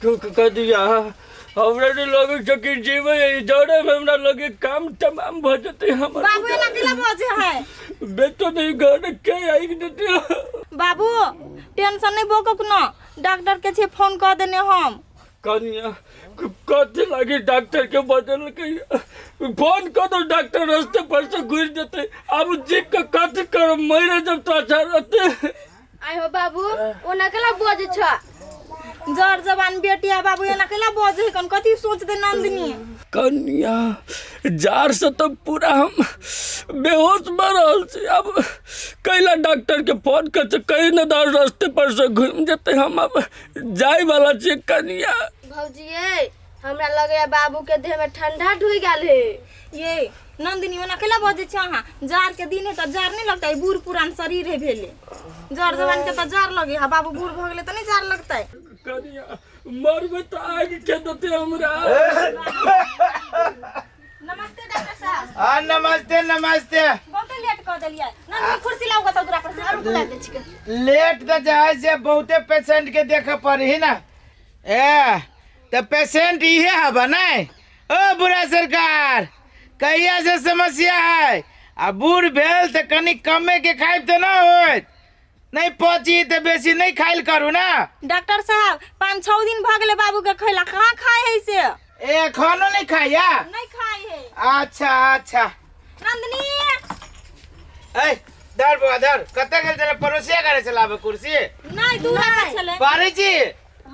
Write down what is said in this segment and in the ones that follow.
कह दिया हमरा ने लगे छ कि जीवे जड़े में हमरा लगे काम तमाम भ जते हम बाबू एना केला बजे है बेटो नहीं घर के आई देते बाबू टेंशन नहीं बोको न डॉक्टर के छे फोन कर देने हम कनिया कथी लगी डॉक्टर के बदल के फोन कर दो डॉक्टर रास्ते पर से घुस जाते अब जी का कथी कर मरे जब तो अच्छा रहते आय हो बाबू ओना केला बजे छ जर जवान बेटिया बाबू एना केला बजे कन कथी सोच दे नंदिनी कन्या जार से तो पूरा हम बेहोश मरल से अब कैला डॉक्टर के फोन कर से कहीं न दार रास्ते पर से घूम जाते हम अब जाए वाला छे कन्या भौजी ये हमरा लगे बाबू के देह में ठंडा ढुई गेल है ये नंदिनी ओना केला बजे छ हां जार के दिन है तो जार नहीं लगता है बूढ़ पुरान शरीर है भेले जार जवान के तो जार लगे हा बाबू बूढ़ भ गेले तो नहीं जार लगता है कन्या मरबे तो आगे के देते हमरा नमस्ते डॉक्टर साहब हाँ नमस्ते नमस्ते बहुत लेट कर देलिए नंदिनी कुर्सी लाऊंगा तो दूरा पर से और बुला दे छिके लेट तो जाए से बहुते पेशेंट के देखे पड़ी ना ए तो पेशेंट ये हवा नहीं ओ बुरा सरकार कहिया से समस्या है आ बूढ़ भेल तो कनी कमे के खाइब तो ना होत नहीं पची तो बेसी नहीं खाइल करू ना डॉक्टर साहब 5-6 दिन भ गेले बाबू के खैला कहां खाए है से ए खानो नहीं खाया नहीं खाए है अच्छा अच्छा नंदिनी ए धर बुआ धर कते गेल तेरे पड़ोसिया करे चलाबे कुर्सी नहीं दूरा पर चले पारी जी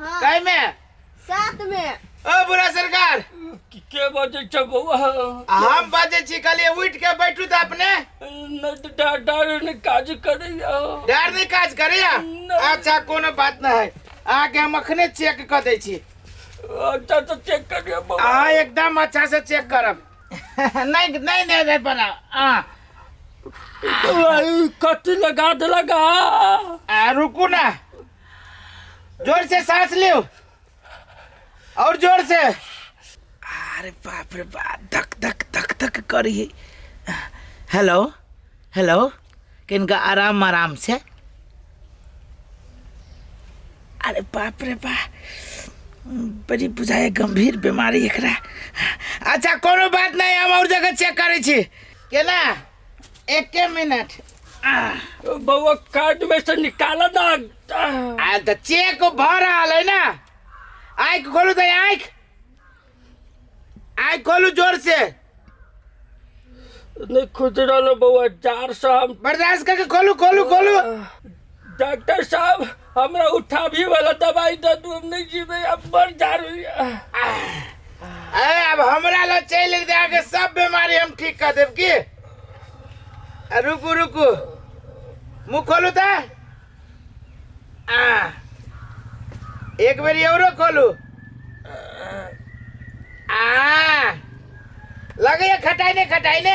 हां कई में साथ में ओ बुरा सरकार के बजे छ बउआ हम बाजे छी कल उठ के बैठू तो अपने न डर ने काज करे डर नहीं काज करे अच्छा कोनो बात ना है आके हम अखने चेक कर दे छी अच्छा तो चेक करिए बउआ हाँ एकदम अच्छा से चेक करब नहीं नहीं नहीं नहीं बना कथी लगा दे लगा रुकू ना जोर से सांस लियो और जोर से अरे बाप रे बाप धक धक धक धक करी हेलो हेलो किनका आराम आराम से अरे बाप रे बाप बड़ी बुझाए गंभीर बीमारी एकरा अच्छा कोनो बात नहीं हम और जगह चेक करे छी केना एक मिनट बउआ कार्ड में से निकाला ना आ तो चेक भर रहा है ना आँख खोलू तो आँख खोलू जोर से नहीं खुद रहा बउआ 400 हम बर्दाश्त करके खोलू खोलू खोलू डॉक्टर साहब हमरा उठा भी वाला दवाई दे दू हम नहीं जीवे अब मर जा रही अब हमरा ला चल आगे सब बीमारी हम ठीक कर देव की रुकू रुकू मुँह खोलू तो एक बार और खोलू लगे खटाई ने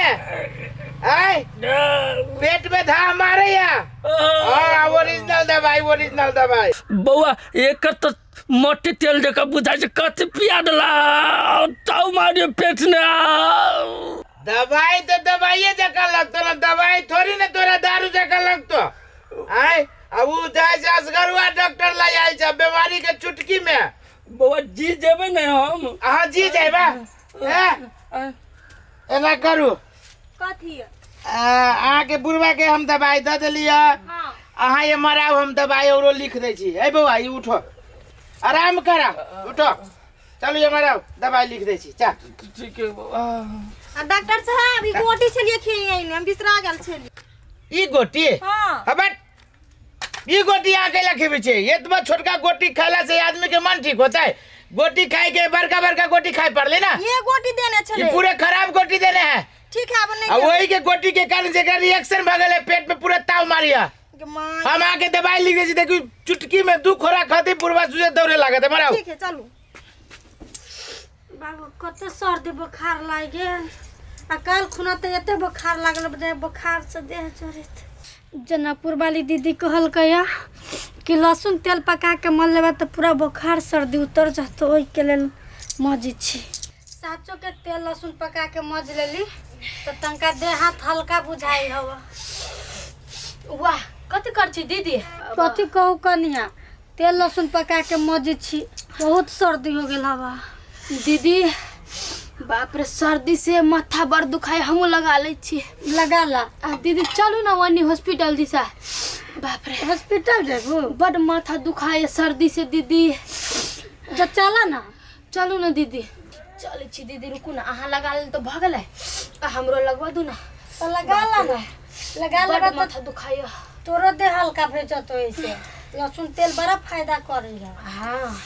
आय पेट में धा मारे या ओरिजिनल दवाई बउआ एक तो मोटे तेल जका बुझा से कथी पिया दला ताऊ मारे पेट ने दवाई तो दवाई जका लगतो ना दवाई थोड़ी ना तोरा दारू जका लगतो आय अब उ जाय से असगरुआ डॉक्टर ला आइल छ बीमारी के चुटकी में बउआ जी जेबे नहीं हम हाँ जी जाइबा एना करू कथी के बुढ़वा के हम दवाई दे दिलिया हां अहाँ ये मराव हम दवाई औरो लिख दे छी ए बउआ ई उठो आराम करा उठो चलो ये मराव दवाई लिख दे छी चल ठीक है बउआ डॉक्टर साहब ई गोटी छलिए खेई हम बिसरा गेल छली ई गोटी हां हबट ई गोटी आके लखेबे छे एतबा छोटका गोटी खाला से आदमी के मन ठीक होता है गोटी खाए के बड़का बड़का गोटी खाए पड़ले ना ये गोटी देने छले ये पूरे खराब गोटी देने हैं ठीक है अब नहीं अब वही के गोटी के कारण से रिएक्शन भगल है पेट में पूरा ताव मारिया हम आके दवाई लिख दे देखो चुटकी में 2 खोरा खाती पूर्वा सुजे दौड़े लागत है मराओ ठीक है चलो बाबू कते सर्दी बुखार लाग गेल आ काल खुना त एते बुखार लागल बजे बुखार से देह चढ़त जनकपुर वाली दीदी कहल कया कि लहसुन तेल पका के मल लेबा त पूरा बुखार सर्दी उतर जात ओइ के लेल मजी छी साचो के तेल लहसुन पका के मज लेली तो तंका देह हाथ हल्का बुझाई हवा वाह कथि कर छी दीदी कथि कहू कनिया तेल लहसुन पका के मजे छी। बहुत सर्दी हो गेल हवा। दीदी बाप रे सर्दी से माथा बड़ दुखाए, हमू लगा ले छी। लगा ला। दीदी चलू ना वनी हॉस्पिटल दिशा। बाप रे हॉस्पिटल जेबू? बड़ माथा दुखाए सर्दी से दीदी। तो चला ना। चलू ना दीदी। चले छी दीदी, रुकू ना, अहाँ लगा ले तो भ गेलै, हमरो लगवा दू ना। तो लगा ला ना। लगा बड़ ले माथा दुखाए। तोरो देह हल्का भेजत ऐसे। लहसुन तेल बड़ा फायदा करेला। हाँ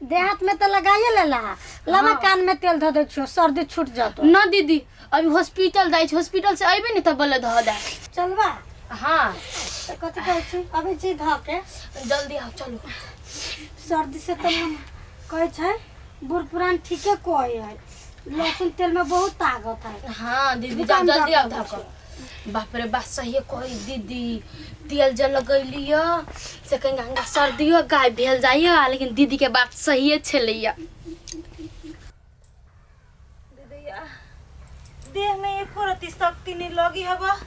देहात में तो लगाइए लेला। लवा कान में तेल धो दे छियो, सर्दी छूट जातो। ना दीदी अभी हॉस्पिटल जाई छी, हॉस्पिटल से अइबे नहीं तब बोले धो दे। चलबा? हाँ तो कथि कहै छी? अभी जी धो के जल्दी आओ चलो। सर्दी से तो मन कहै छै बूढ़ पुरान ठीके कहै है। लहसुन तेल में बहुत ताकत है। हाँ दीदी जल्दी आओ धो। बाप रे बात सही कही दीदी, तेल जल लगैलिया से कहीं गंगा सर्दी हो गाय भेल जाइए, लेकिन दीदी के बात सही छलैया। देह में एको रति शक्ति नहीं लगी हवा।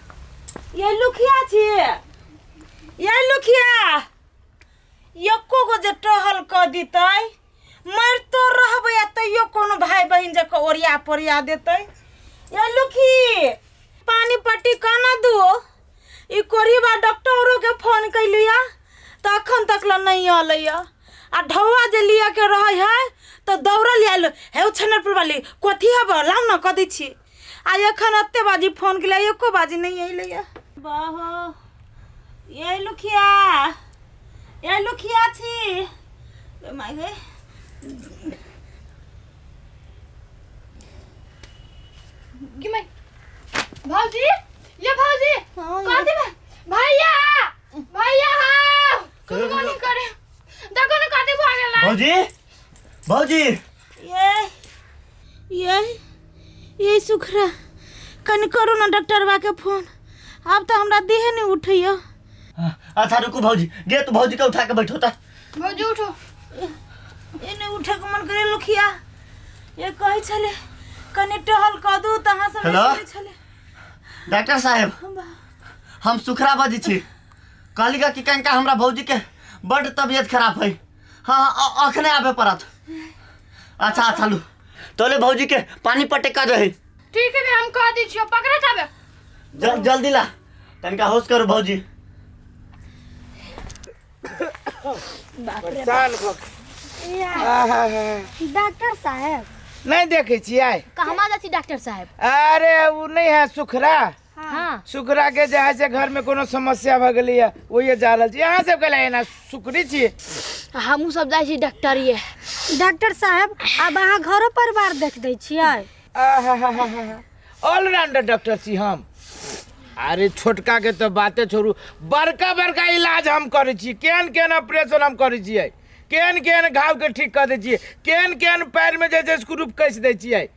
ये लुखिया छिए, ये लुखिया एको गो जे टहल क दितै मर तो रहबै आ तैयो कोनो भाई बहिन जक ओरिया पोरिया देतै। ये लुखी पानी पट्टी काना दो। ई कोरी बा डॉक्टरों के फोन कैलिया त अखन तक ल नहीं आलैया। आ ढौआ जे लिया के रहै है त दौड़ल आइल हे छनरपुर वाली कथी हब लाउ न कदी छी। आ एखन अत्ते बाजी फोन केलिया एको बाजी नहीं अइलैया। बाहो ये लुखिया, ये लुखिया छी। माय गे कि मैं भाजी, ये भाजी हाँ, कथी में भैया भैया हाँ सुनो नहीं करे, देखो ना कथी भ गेलै। भौजी भौजी ये सुखरा कनी करू ना डॉक्टरवा के फोन। अब तो हमरा देह नहीं उठैया। अच्छा रुको भौजी, गे तू भौजी के उठा के बैठो ता। भौजी उठो। ये नहीं उठे के मन करे लुखिया। ये कहे छले कनी टहल क दू तहां से हेलो? छले। डॉक्टर साहब हम सुखरा बाजी छी। कहलिगा कि कनिका हमरा भौजी के बड़ तबीयत खराब है। हाँ अखने आबे पड़त। अच्छा अच्छा लू तोले भौजी के पानी पटे कर रहे। ठीक है हम कह दी छियो, पकड़ा जाबे। जल्दी ला तनिका होश करो भौजी। डॉक्टर साहब नहीं देखे छियै? कहमा जाती डॉक्टर साहब? अरे वो नहीं है सुखरा। हाँ सुखरा के जहाँ से घर में कोनो समस्या भ गेली है वही जा रहल छी। यहाँ सब कहले ना सुखरी छी। हमहू सब जाई छी डॉक्टर ये। डॉक्टर साहब अब अहाँ घरो परिवार देख दै छियै? ऑलराउंडर डॉक्टर छी हम। अरे छोटका के तो बातें छोड़ू, बड़का बड़का इलाज हम करे छी। केहन केहन ऑपरेशन हम करे छियै, केहन केहन घाव के ठीक कर दे छियै, केहन केहन पैर में जैसे स्क्रू कस दे छियै।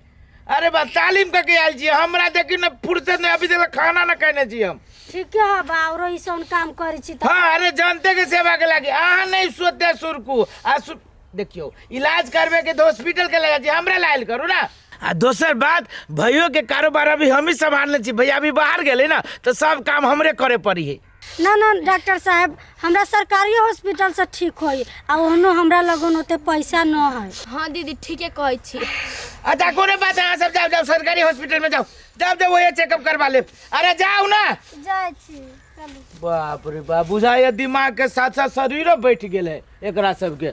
अरे बा तालीम करके आयल छी। हमरा देखी न फुर्सत नहीं, अभी तक खाना न कहने छी हम। ठीक है बा और ऐसा काम करे छी त। हाँ अरे जनते के सेवा के लागे अहाँ नहीं सोते सुरकू देखियो इलाज करबे के तो हॉस्पिटल के लगा छी, हमरा लायल करू ना। आ दोसर बात भैयो के कारोबार अभी हम ही संभालने छी। भैया अभी बाहर गेले ना तो सब काम हमरे करे पड़ी है। ना ना डॉक्टर साहब हमरा सरकारी हॉस्पिटल से ठीक होई आ ओहनो हमरा लगन ओते पैसा न है। हाँ दीदी ठीके कहै छी। अच्छा कोनो बात अहाँ सब जाओ सरकारी हॉस्पिटल में जाओ वही चेकअप करवा ले। अरे जाओ ना। जाय छी चलू। बाप रे बाप बुझाइए दिमाग के साथ साथ शरीरो बैठ गेल है एकरा सबके।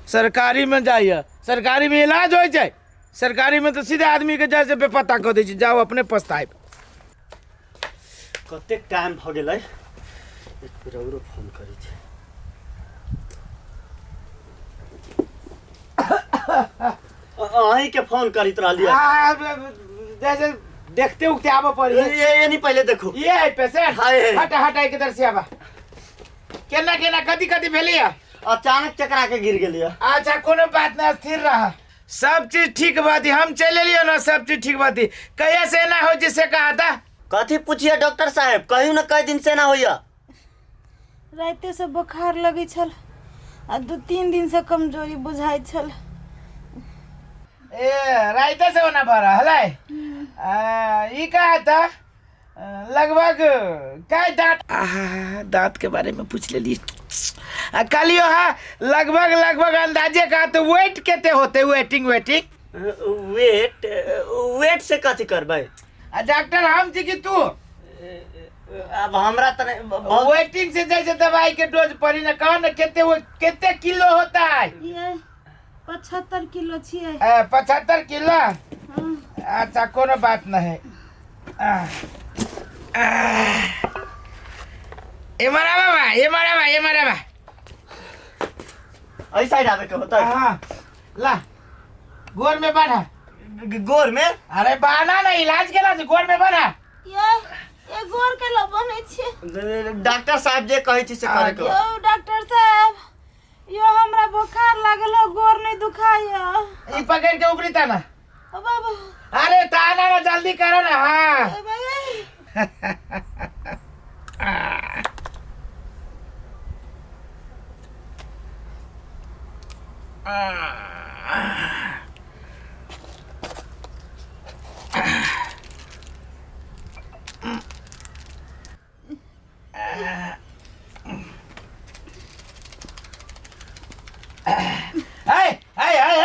सरकारी में जाइए, सरकारी में इलाज हो जाए। सरकारी में तो सीधे आदमी के जैसे बेपता कर दे छी। जाओ अपने पछताए। कते टाइम भ गेलै, एक बेर औरो फोन करै छी। अहीं के फोन करित रहलिए। जैसे देखते उठते आबो पड़ी। ये नहीं पहले देखो। ये है पेशेंट। हाय। हटा के इधर से आबा। केना केना कदी कदी भेलिया? अचानक चकरा के गिर गेलिए। अच्छा कोनो बात ना, स्थिर रहा। सब चीज ठीक बात है, हम चले लियो ना, सब चीज ठीक बात है। कहिया से ना हो जिसे कहा था? कथी पूछिए डॉक्टर साहब, कहू ना कई दिन से ना होइया। राते से बुखार लगी छल आ 2-3 दिन से कमजोरी बुझाई छल। ए राइते से होना पड़ा हलाई। ई कहा था लगभग काय दांत के बारे में पूछ लेली। कलियो है लगभग लगभग अंदाजे का तो वेट केते होते वेटिंग वेट से कथी करबै? डॉक्टर हम छी कि तू अब हमरा तो वेटिंग से जैसे दवाई के डोज पड़ी ना कहो ना कितने किलो होता है? ये 75 किलो छिए। 75 किलो। अच्छा कोनो बात नहीं। ये मरा ऐसा ही आवे के होता है। हाँ ला गोर में बांधा। गोर में? अरे बांधा ना, इलाज के ना गोर में बांधा। ये गोर के लो बने छी। डॉक्टर साहब जे कहे छी से करे के। यो डॉक्टर साहब यो हमरा बुखार लागलो, गोर नहीं दुखाया। ई पकड़ के ऊपरी ताना। ओ बाबा अरे ताना ना जल्दी करो ना। हाँ ए भाई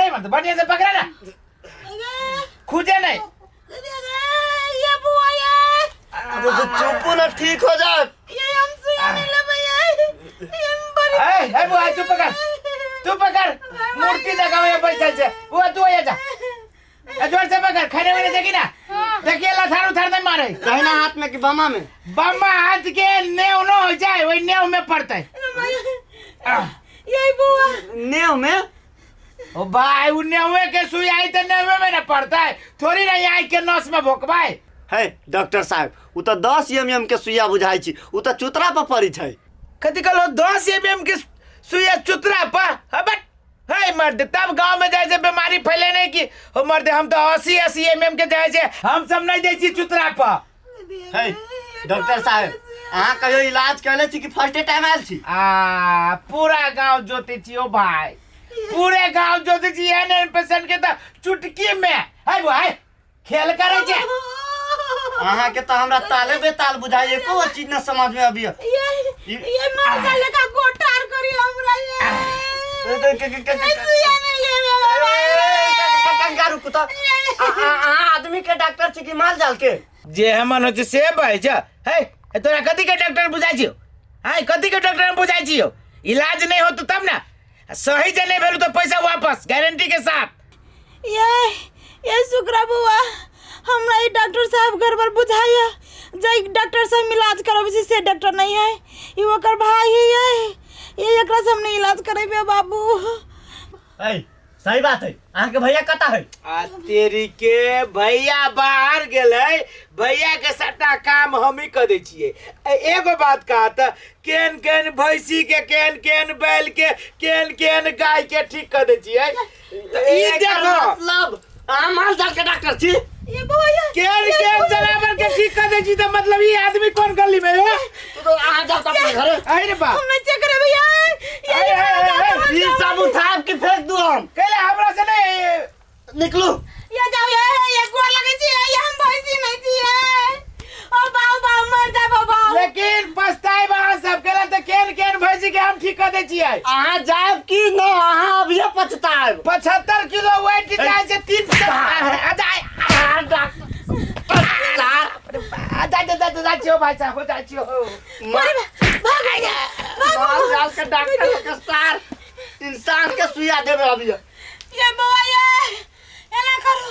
मत बढ़िया से पकड़ा ना, खुजे नहीं। ये बुआ ये अब तो चुप ना, ठीक हो जा। ये हम सुया नहीं ले भैया। ये बड़ी बुआ तू पकड़ मूर्ति जगह में बैठल छे। बुआ तू आ जा, जोर से पकड़। खाने वाले देखी ना, देखिए लथार उथार नहीं मारे। दाहिना हाथ में कि बामा में? बम्मा हाथ के नेव न हो जाए, वही नेव में पड़ते। ये बुआ नेव में? ओ भाई उ नेवे के सुई आई तो नेवे में न पड़ता है, थोड़ी ना आई के नस में भोकबाई। है डॉक्टर साहब उ तो 10 एमएम के सुइया बुझाई छी, उ तो चुतरा पर पड़ी छै। कथी कहलो 10 एमएम के सुइया चुतरा पर? हबट है मर्द, तब गांव में जैसे बीमारी फैले नहीं की हो मर्द। हम तो 80 एमएम के जैसे हम सब नहीं दै छी चुतरा पर। है डॉक्टर साहब अहाँ कहियो इलाज करले छी कि फर्स्ट टाइम आयल छी? पूरा गांव जोते छी ओ भाई, पूरे गांव जोते छी। एन पेशेंट के तो चुटकी में है भाई खेल करे छे। अहाँ के तो हमरा ताले बेताल बुझाई, एको चीज न समझ में अभी। ये मार गले का गोटार करी हमरा। ये सुया नहीं ले बाबा। कंगारू कुत्ता। अहाँ आदमी के डॉक्टर छी कि माल जाल के? जे हमन हो से भाई छ है तोरा कथी के डॉक्टर बुझाई छियो? हां कथी के डॉक्टर बुझाई छियो? इलाज नहीं हो तो तब ना, सही से नहीं भेलू तो पैसा वापस गारंटी के साथ। ये शुक्र बुआ हमरा ई डॉक्टर साहब गड़बड़ बुझाया। जाई डॉक्टर साहब इलाज करब से डॉक्टर नहीं है, ई ओकर भाई है। ये एकरा से हमने इलाज करेबे बाबू। है सही बात है। अहाँ के भैया कता है? तेरी के भैया बाहर गेलै, भैया के सबटा काम हम ही कर दै छियै। एगो बात कहा था, केन केन भैंसी के, केन केन बैल के, केन केन गाय के ठीक कर दै छियै। ई देखो मतलब अहाँ माल जाल के डॉक्टर छी? ये भैया केन केन जानवर के ठीक कर दै छी तो मतलब ये आदमी कौन गली में है? तो अहाँ जाओ अपने घरे। अरे बा हम नहीं चेक करे भैया। ये सब उठा के फेंक दू हम। कहले हमरा से नहीं निकलू। ये जाओ ये गोर लगे छी। ये हम भैंसी नहीं छी। ओ बाबू मर जा बाबा। लेकिन पछताए वहां सब कहला तो केन केन भैंसी के हम ठीक कर दै छियै। अहाँ जाब कि न? अहाँ अभी पछताएब। 75 किलो वेट जाए से 3 भाई साहब हो जाइयो। माल जाल के डॉक्टर के स्टार इंसान के सुइया देबे अभी। ये बुआ ये ना करो,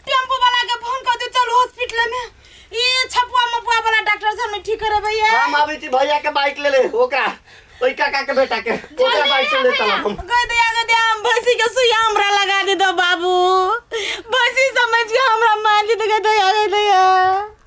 टेम्पो वाला के फोन कर दे, चलो हॉस्पिटल में। ये छपुआ मपुआ वाला डॉक्टर से हम ठीक करे भैया। हम अभी थी भैया के बाइक ले ओकरा ओई काका के बेटा के ओकरा बाइक से ले चला हम। गए दे हम भैंसी के सुइया